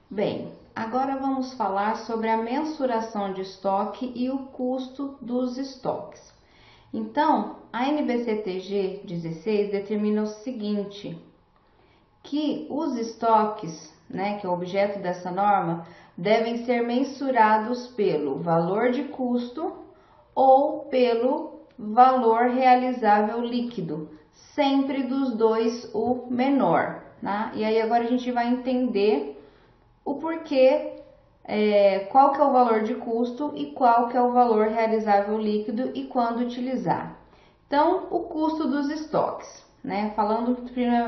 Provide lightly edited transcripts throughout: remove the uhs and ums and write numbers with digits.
Bem, agora vamos falar sobre a mensuração de estoque e o custo dos estoques. Então, a NBCTG 16 determina o seguinte, que os estoques, que é o objeto dessa norma, devem ser mensurados pelo valor de custo ou pelo valor realizável líquido, sempre dos dois o menor, tá? E aí agora a gente vai entender o porquê, qual que é o valor de custo e qual que é o valor realizável líquido e quando utilizar. Então, o custo dos estoques, falando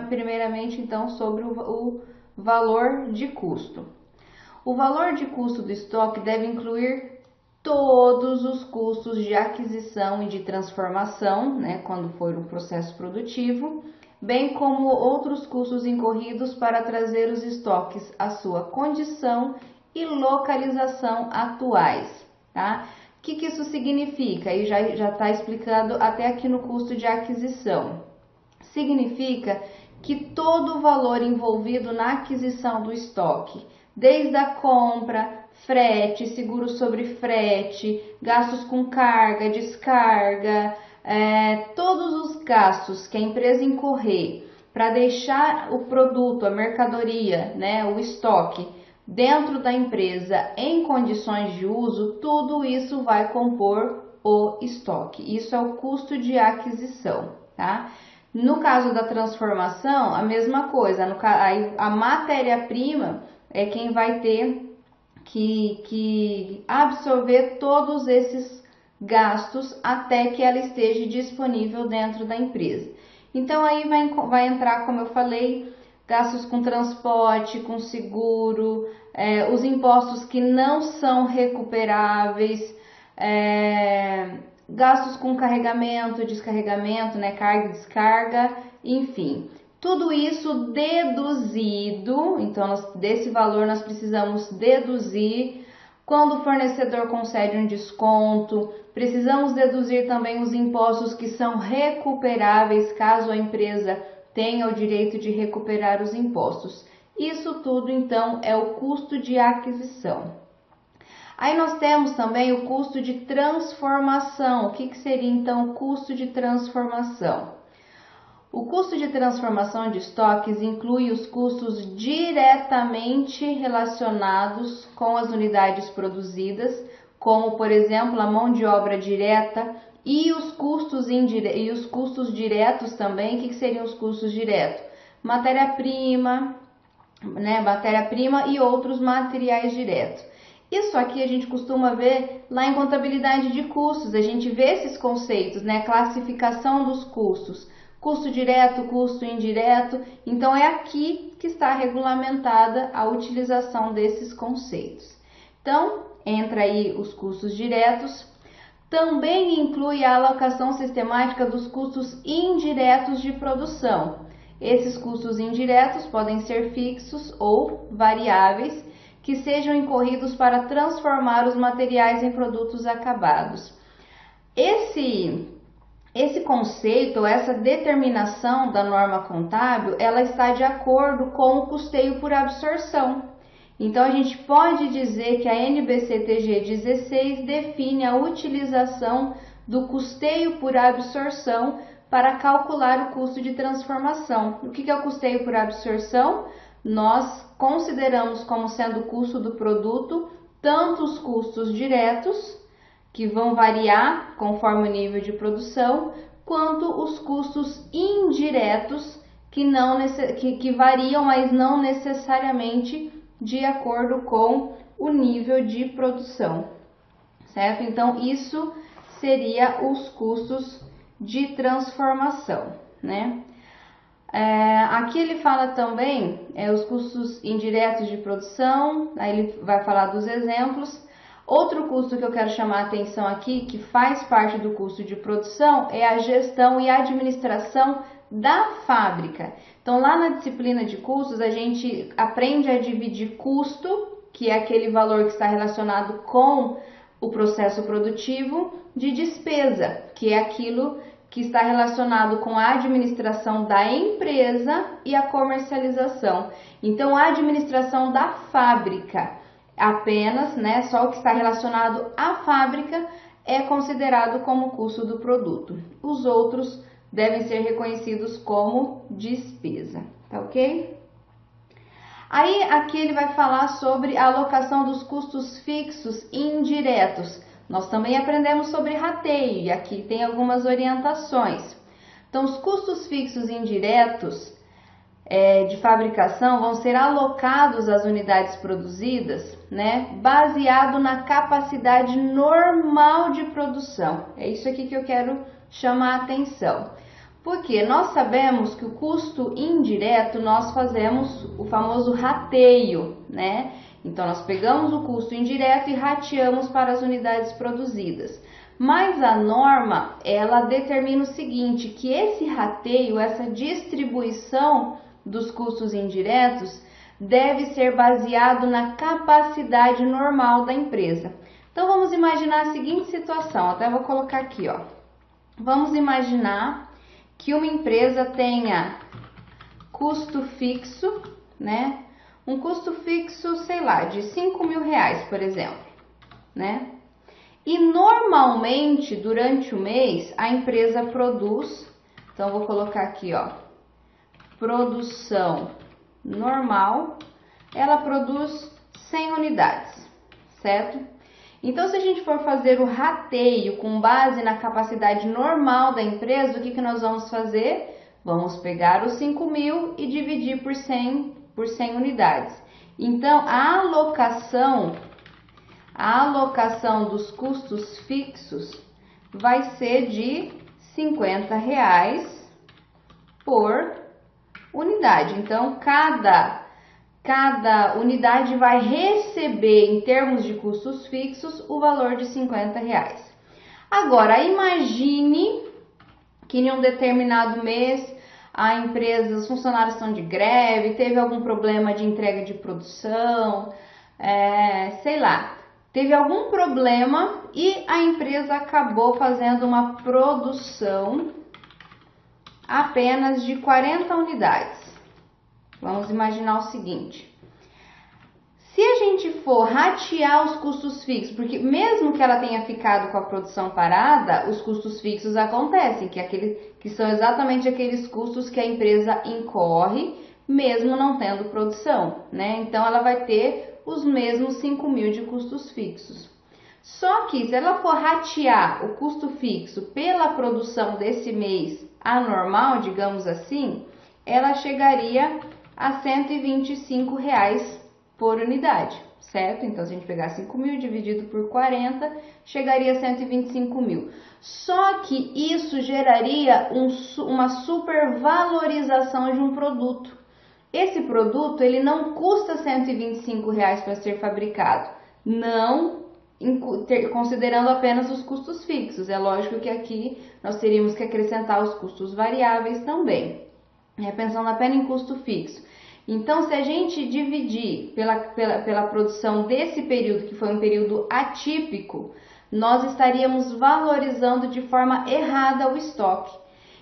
primeiramente então sobre o valor de custo. O valor de custo do estoque deve incluir todos os custos de aquisição e de transformação, quando for um processo produtivo, bem como outros custos incorridos para trazer os estoques à sua condição e localização atuais, tá? O que isso significa? Aí já está explicado até aqui no custo de aquisição. Significa que todo o valor envolvido na aquisição do estoque, desde a compra, frete, seguro sobre frete, gastos com carga, descarga, todos os gastos que a empresa incorrer para deixar o produto, a mercadoria, o estoque dentro da empresa em condições de uso, tudo isso vai compor o estoque. Isso é o custo de aquisição, tá? No caso da transformação, a mesma coisa. A matéria-prima é quem vai ter que absorver todos esses gastos até que ela esteja disponível dentro da empresa. Então aí vai entrar, como eu falei, gastos com transporte, com seguro, os impostos que não são recuperáveis, gastos com carregamento, descarregamento, carga e descarga, enfim. Tudo isso deduzido, então desse valor nós precisamos deduzir quando o fornecedor concede um desconto, precisamos deduzir também os impostos que são recuperáveis caso a empresa tenha o direito de recuperar os impostos. Isso tudo então é o custo de aquisição. Aí nós temos também o custo de transformação. O que seria então o custo de transformação? O custo de transformação de estoques inclui os custos diretamente relacionados com as unidades produzidas, como por exemplo a mão de obra direta e os custos diretos também. O que seriam os custos diretos? Matéria-prima, matéria-prima e outros materiais diretos. Isso aqui a gente costuma ver lá em contabilidade de custos, a gente vê esses conceitos, classificação dos custos. Custo direto, custo indireto, então é aqui que está regulamentada a utilização desses conceitos. Então, entra aí os custos diretos, também inclui a alocação sistemática dos custos indiretos de produção. Esses custos indiretos podem ser fixos ou variáveis, que sejam incorridos para transformar os materiais em produtos acabados. Esse conceito, essa determinação da norma contábil, ela está de acordo com o custeio por absorção. Então, a gente pode dizer que a NBCTG 16 define a utilização do custeio por absorção para calcular o custo de transformação. O que é o custeio por absorção? Nós consideramos como sendo o custo do produto tanto os custos diretos, que vão variar conforme o nível de produção, quanto os custos indiretos, que variam, mas não necessariamente de acordo com o nível de produção, certo? Então, isso seria os custos de transformação, Aqui ele fala também os custos indiretos de produção, aí ele vai falar dos exemplos. Outro custo que eu quero chamar a atenção aqui, que faz parte do custo de produção, é a gestão e administração da fábrica. Então, lá na disciplina de custos, a gente aprende a dividir custo, que é aquele valor que está relacionado com o processo produtivo, de despesa, que é aquilo que está relacionado com a administração da empresa e a comercialização. Então, a administração da fábrica, apenas, né, só o que está relacionado à fábrica é considerado como custo do produto. Os outros devem ser reconhecidos como despesa, tá ok? Aí, aqui ele vai falar sobre a alocação dos custos fixos e indiretos. Nós também aprendemos sobre rateio e aqui tem algumas orientações. Então, os custos fixos e indiretos de fabricação vão ser alocados às unidades produzidas, né, baseado na capacidade normal de produção. É isso aqui que eu quero chamar a atenção. Porque nós sabemos que o custo indireto nós fazemos o famoso rateio, né? Então nós pegamos o custo indireto e rateamos para as unidades produzidas. Mas a norma, ela determina o seguinte, que esse rateio, essa distribuição dos custos indiretos deve ser baseado na capacidade normal da empresa. Então vamos imaginar a seguinte situação, até vou colocar aqui, ó. Vamos imaginar que uma empresa tenha custo fixo, né? Um custo fixo, sei lá, de 5 mil reais, por exemplo, né? E normalmente, durante o mês, a empresa produz, então vou colocar aqui, ó, produção normal, ela produz 100 unidades, certo? Então, se a gente for fazer o rateio com base na capacidade normal da empresa, o que nós vamos fazer? Vamos pegar os 5 mil e dividir por 100 unidades. Então, a alocação dos custos fixos vai ser de 50 reais por unidade. Então, cada unidade vai receber, em termos de custos fixos, o valor de 50 reais. Agora, imagine que em um determinado mês a empresa, os funcionários estão de greve, teve algum problema de entrega de produção, sei lá, teve algum problema e a empresa acabou fazendo uma produção apenas de 40 unidades. Vamos imaginar o seguinte, se a gente for ratear os custos fixos, porque mesmo que ela tenha ficado com a produção parada, os custos fixos acontecem, que são exatamente aqueles custos que a empresa incorre, mesmo não tendo produção, né? Então, ela vai ter os mesmos 5 mil de custos fixos. Só que, se ela for ratear o custo fixo pela produção desse mês anormal, digamos assim, ela chegaria a 125 reais por unidade, certo? Então, se a gente pegar 5 mil dividido por 40, chegaria a 125 mil. Só que isso geraria uma supervalorização de um produto. Esse produto, ele não custa 125 reais para ser fabricado, não considerando apenas os custos fixos. É lógico que aqui nós teríamos que acrescentar os custos variáveis também, pensando apenas em custo fixo. Então, se a gente dividir pela produção desse período, que foi um período atípico, nós estaríamos valorizando de forma errada o estoque.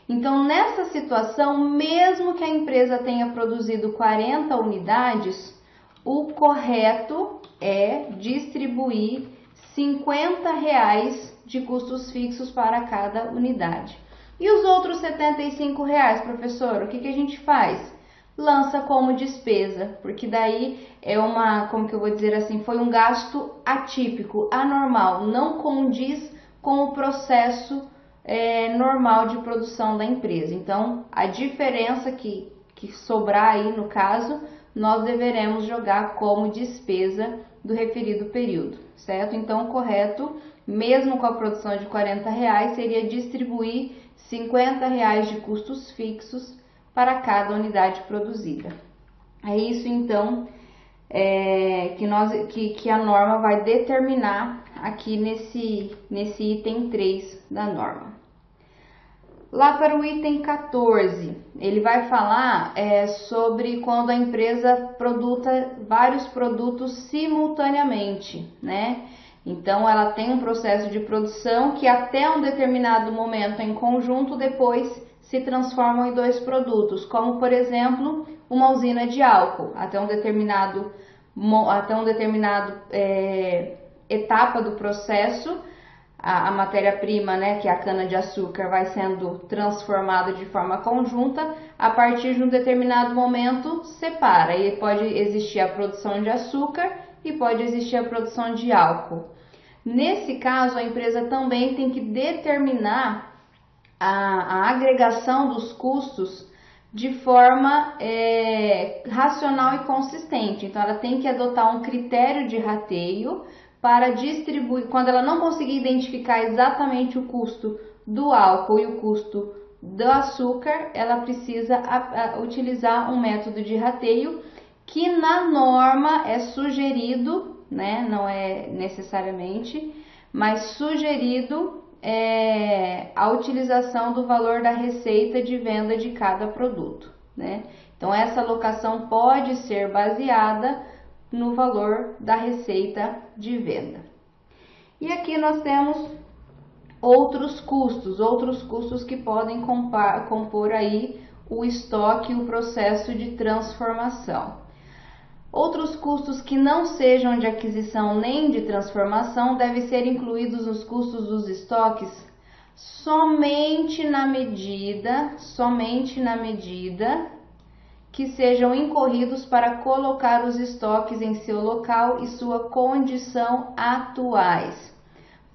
Então, nessa situação, mesmo que a empresa tenha produzido 40 unidades, o correto é distribuir 50 reais de custos fixos para cada unidade. E os outros 75 reais, professor, o que a gente faz? Lança como despesa, porque daí como que eu vou dizer assim, foi um gasto atípico, anormal, não condiz com o processo normal de produção da empresa. Então, a diferença que sobrar aí no caso, nós deveremos jogar como despesa do referido período, certo? Então, o correto, mesmo com a produção de 40 reais, seria distribuir 50 reais de custos fixos para cada unidade produzida. É isso, então, que a norma vai determinar aqui nesse item 3 da norma. Lá para o item 14, ele vai falar sobre quando a empresa produza vários produtos simultaneamente, né? Então, ela tem um processo de produção que até um determinado momento em conjunto, depois se transformam em dois produtos, como por exemplo, uma usina de álcool. Até um determinado etapa do processo, a matéria-prima, né, que é a cana-de-açúcar, vai sendo transformada de forma conjunta. A partir de um determinado momento, separa. E pode existir a produção de açúcar e pode existir a produção de álcool. Nesse caso, a empresa também tem que determinar a agregação dos custos de forma racional e consistente. Então, ela tem que adotar um critério de rateio para distribuir. Quando ela não conseguir identificar exatamente o custo do álcool e o custo do açúcar, ela precisa utilizar um método de rateio que na norma é sugerido, né? Não é necessariamente, mas sugerido a utilização do valor da receita de venda de cada produto, né? Então, essa alocação pode ser baseada no valor da receita de venda. E aqui nós temos outros custos que podem compor aí o estoque e o processo de transformação. Outros custos que não sejam de aquisição nem de transformação devem ser incluídos nos custos dos estoques somente na medida que sejam incorridos para colocar os estoques em seu local e sua condição atuais.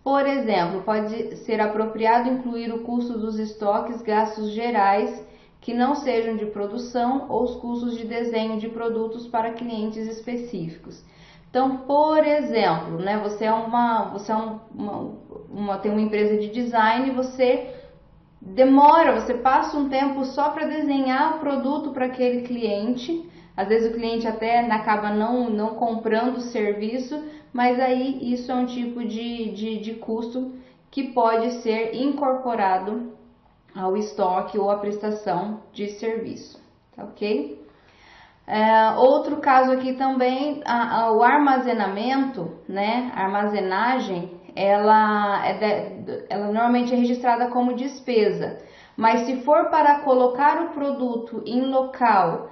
Por exemplo, pode ser apropriado incluir o custo dos estoques, gastos gerais que não sejam de produção ou os custos de desenho de produtos para clientes específicos. Então, por exemplo, né, você tem uma empresa de design, você passa um tempo só para desenhar o produto para aquele cliente. Às vezes o cliente até acaba não comprando o serviço, mas aí isso é um tipo de custo que pode ser incorporado ao estoque ou à prestação de serviço, tá ok? Outro caso aqui também, o armazenamento, né? A armazenagem, ela normalmente é registrada como despesa, mas se for para colocar o produto em local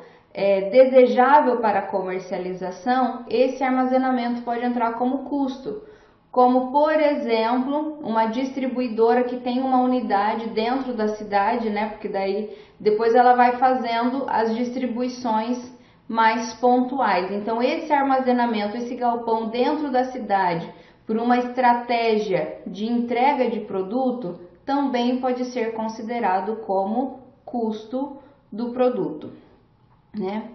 desejável para comercialização, esse armazenamento pode entrar como custo. Como, por exemplo, uma distribuidora que tem uma unidade dentro da cidade, né? Porque daí depois ela vai fazendo as distribuições mais pontuais. Então, esse armazenamento, esse galpão dentro da cidade, por uma estratégia de entrega de produto, também pode ser considerado como custo do produto, né?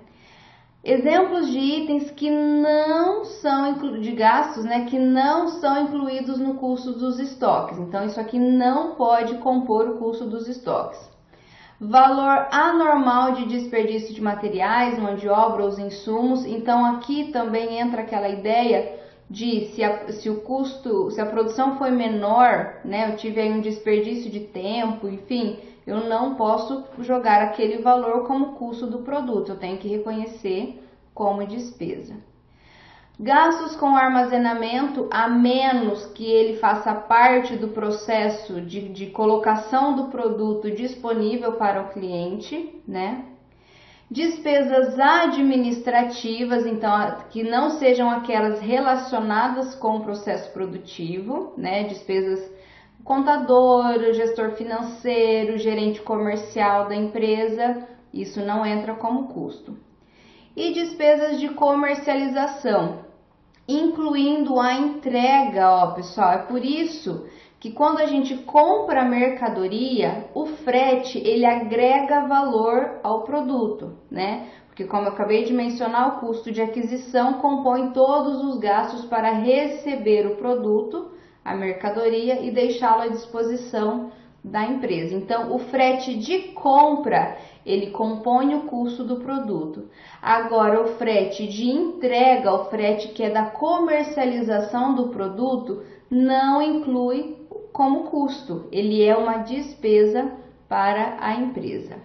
Exemplos de itens que não são de gastos, né, que não são incluídos no custo dos estoques. Então, isso aqui não pode compor o custo dos estoques. Valor anormal de desperdício de materiais, mão de obra ou os insumos. Então, aqui também entra aquela ideia de se a produção foi menor, né, eu tive aí um desperdício de tempo, enfim, eu não posso jogar aquele valor como custo do produto, eu tenho que reconhecer como despesa. Gastos com armazenamento, a menos que ele faça parte do processo de colocação do produto disponível para o cliente, né? Despesas administrativas, então, que não sejam aquelas relacionadas com o processo produtivo, né? Despesas contador, gestor financeiro, gerente comercial da empresa, isso não entra como custo. E despesas de comercialização, incluindo a entrega, ó, pessoal, é por isso que quando a gente compra a mercadoria, o frete, ele agrega valor ao produto, né? Porque como eu acabei de mencionar, o custo de aquisição compõe todos os gastos para receber o produto, a mercadoria, e deixá-lo à disposição da empresa. Então, o frete de compra, ele compõe o custo do produto. Agora, o frete de entrega, o frete que é da comercialização do produto, não inclui como custo. Ele é uma despesa para a empresa.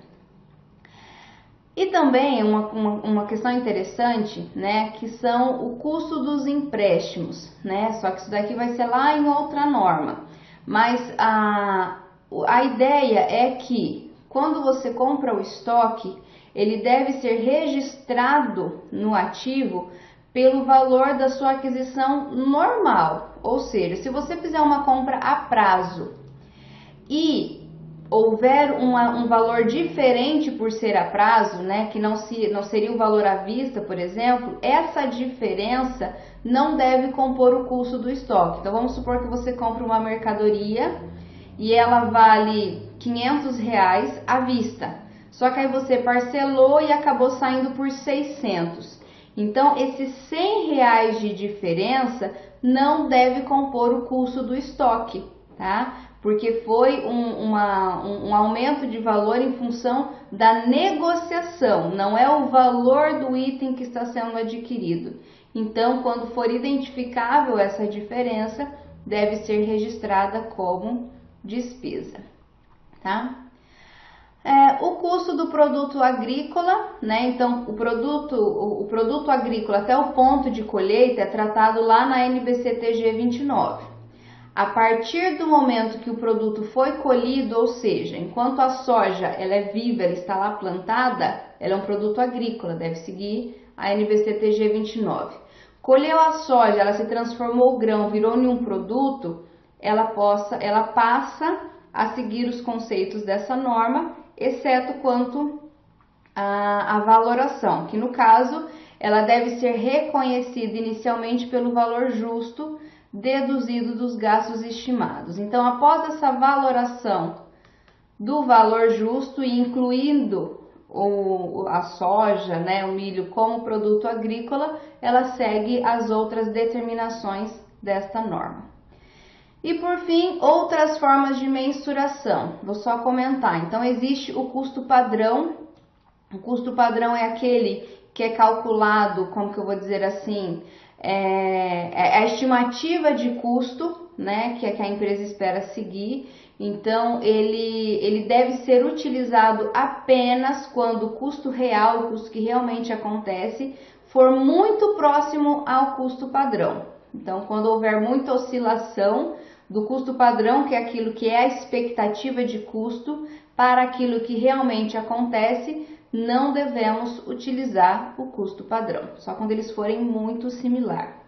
E também uma questão interessante, né, que são o custo dos empréstimos, né, só que isso daqui vai ser lá em outra norma. Mas a ideia é que quando você compra o estoque, ele deve ser registrado no ativo pelo valor da sua aquisição normal. Ou seja, se você fizer uma compra a prazo e houver um valor diferente por ser a prazo, né, que não seria o valor à vista, por exemplo, essa diferença não deve compor o custo do estoque. Então vamos supor que você compra uma mercadoria e ela vale R$500 à vista, só que aí você parcelou e acabou saindo por 600. Então esses R$100 de diferença não deve compor o custo do estoque, tá? Porque foi um aumento de valor em função da negociação, não é o valor do item que está sendo adquirido. Então, quando for identificável essa diferença, deve ser registrada como despesa, tá? O custo do produto agrícola, né? Então, o produto agrícola até o ponto de colheita é tratado lá na NBC-TG 29. A partir do momento que o produto foi colhido, ou seja, enquanto a soja ela é viva, ela está lá plantada, ela é um produto agrícola, deve seguir a NBC-TG 29. Colheu a soja, ela se transformou o grão, virou em um produto, ela passa a seguir os conceitos dessa norma, exceto quanto a valoração, que no caso ela deve ser reconhecida inicialmente pelo valor justo deduzido dos gastos estimados. Então, após essa valoração do valor justo e incluindo a soja, né, o milho como produto agrícola, ela segue as outras determinações desta norma. E por fim, outras formas de mensuração. Vou só comentar. Então, existe o custo padrão. O custo padrão é aquele que é calculado, como que eu vou dizer assim, a estimativa de custo, né, que a empresa espera seguir. Então, ele deve ser utilizado apenas quando o custo real, o custo que realmente acontece, for muito próximo ao custo padrão. Então, quando houver muita oscilação do custo padrão, que é aquilo que é a expectativa de custo, para aquilo que realmente acontece, não devemos utilizar o custo padrão, só quando eles forem muito similares.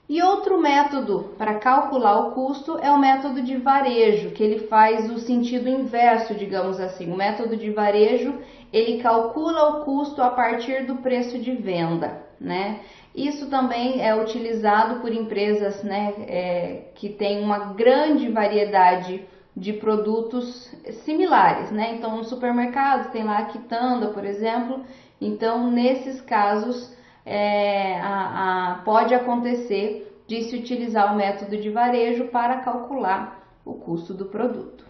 E outro método para calcular o custo é o método de varejo, que ele faz o sentido inverso, digamos assim. O método de varejo, ele calcula o custo a partir do preço de venda, né? Isso também é utilizado por empresas, né, que têm uma grande variedade de produtos similares, né? Então, no supermercado tem lá a quitanda, por exemplo. Então, nesses casos, pode acontecer de se utilizar o método de varejo para calcular o custo do produto.